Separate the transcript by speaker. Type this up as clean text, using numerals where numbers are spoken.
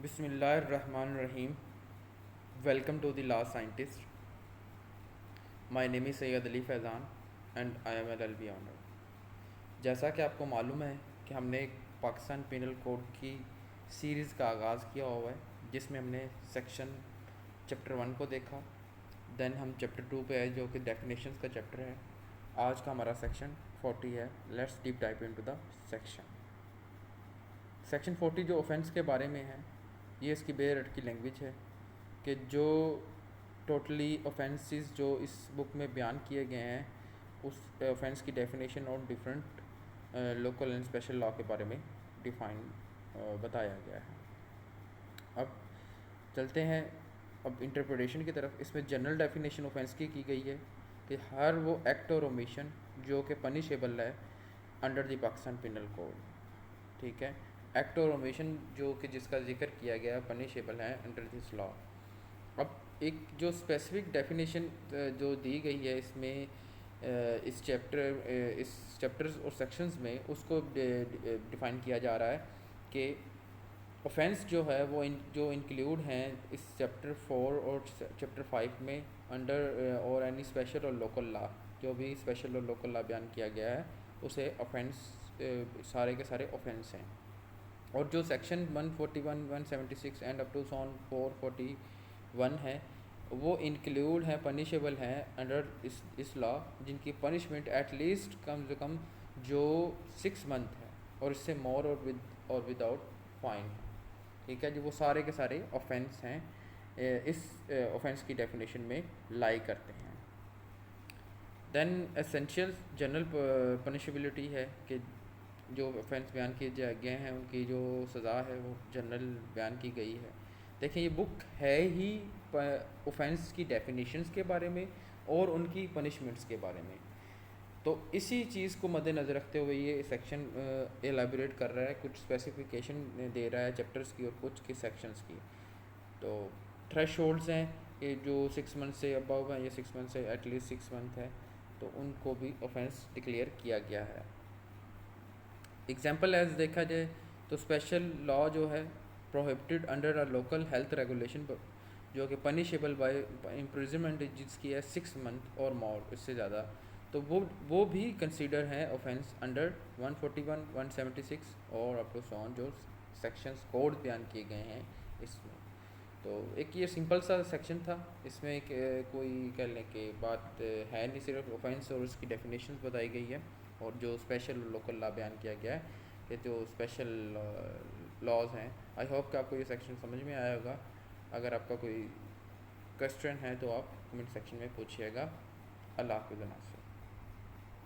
Speaker 1: Bismillahirrahmanirrahim. Welcome to the Law Scientist. My name is Sayyid Ali Faizan and I am LLB owner. जैसा कि आपको मालूम है कि हमने एक पाकिस्तान पिनल कोड की सीरीज़ का आगाज़ किया हुआ है जिसमें हमने सेक्शन चैप्टर 1 को देखा। देन हम चैप्टर 2 पे आए जो कि डेफिनेशंस का चैप्टर है। आज का हमारा सेक्शन 40 है। Let's deep dive into the section 40 जो ऑफेंस के बारे में है। ये इसकी बेरट की लैंग्वेज है कि जो टोटली ऑफेंसेस जो इस बुक में बयान किए गए हैं उस ऑफेंस की डेफिनेशन और different local and special law के बारे में डिफाइन बताया गया है। अब चलते हैं अब इंटरप्रिटेशन की तरफ। इसमें जनरल डेफिनेशन ऑफेंस की गई है कि हर वो एक्ट और ओमिशन जो कि पनिशेबल है under the Pakistan penal code. ठीक है, एक्ट और ओमिशन जो कि जिसका जिक्र किया गया पनिशेबल है अंडर दिस लॉ। अब एक जो स्पेसिफिक डेफिनेशन जो दी गई है इसमें इस चैप्टर्स और सेक्शंस में उसको डिफ़ाइन किया जा रहा है कि ऑफेंस जो है वो जो इंक्लूड हैं इस चैप्टर 4 और चैप्टर 5 में अंडर और एनी स्पेशल और लोकल लॉ, जो भी स्पेशल और लोकल लॉ बयान किया गया है उसे ऑफेंस सारे के सारे ऑफेंस हैं। और जो सेक्शन 141, 176 एंड अप टू सॉन 441 है वो इंक्लूड है पनिशेबल हैं अंडर इस लॉ जिनकी पनिशमेंट एटलीस्ट कम से कम जो 6 मंथ है और इससे मोर और विदाउट फाइन है। ठीक है जी, वो सारे के सारे ऑफेंस हैं इस ऑफेंस की डेफिनेशन में लाई करते हैं। देन एसेंशियल जनरल पनिशेबिलिटी है कि जो ऑफेंस बयान किए गए हैं उनकी जो सज़ा है वो जनरल बयान की गई है। देखिए ये बुक है ही ऑफेंस की डेफिनेशंस के बारे में और उनकी पनिशमेंट्स के बारे में। तो इसी चीज़ को मद्देनज़र रखते हुए ये सेक्शन एलाबोरेट कर रहा है, कुछ स्पेसिफिकेशन दे रहा है चैप्टर्स की और कुछ के सेक्शंस की। तो थ्रेश होल्ड्स हैं कि जो 6 मंथ से अबव है या 6 मंथ से एटलीस्ट 6 मंथ है तो उनको भी ऑफेंस डिक्लेयर किया गया है। एग्जाम्पल एज देखा जाए तो स्पेशल लॉ जो है prohibited under a local health regulation जो कि पनिशेबल बाय इम्प्रिजनमेंट जिसकी है 6 मंथ और मोर, इससे ज़्यादा, तो वो भी कंसीडर है ऑफेंस अंडर 141, 176 और अप टू सॉन जो सेक्शंस कोड बयान किए गए हैं इसमें। तो एक ये सिंपल सा सेक्शन था, इसमें एक कोई कह लें कि बात है नहीं, सिर्फ ऑफेंस और उसकी डेफिनेशंस बताई गई है और जो स्पेशल लोकल लॉ बयान किया गया है कि जो स्पेशल लॉज हैं। आई होप कि आपको ये सेक्शन समझ में आया होगा। अगर आपका कोई क्वेश्चन है तो आप कमेंट सेक्शन में पूछिएगा। अल्लाह हाफ़िज़।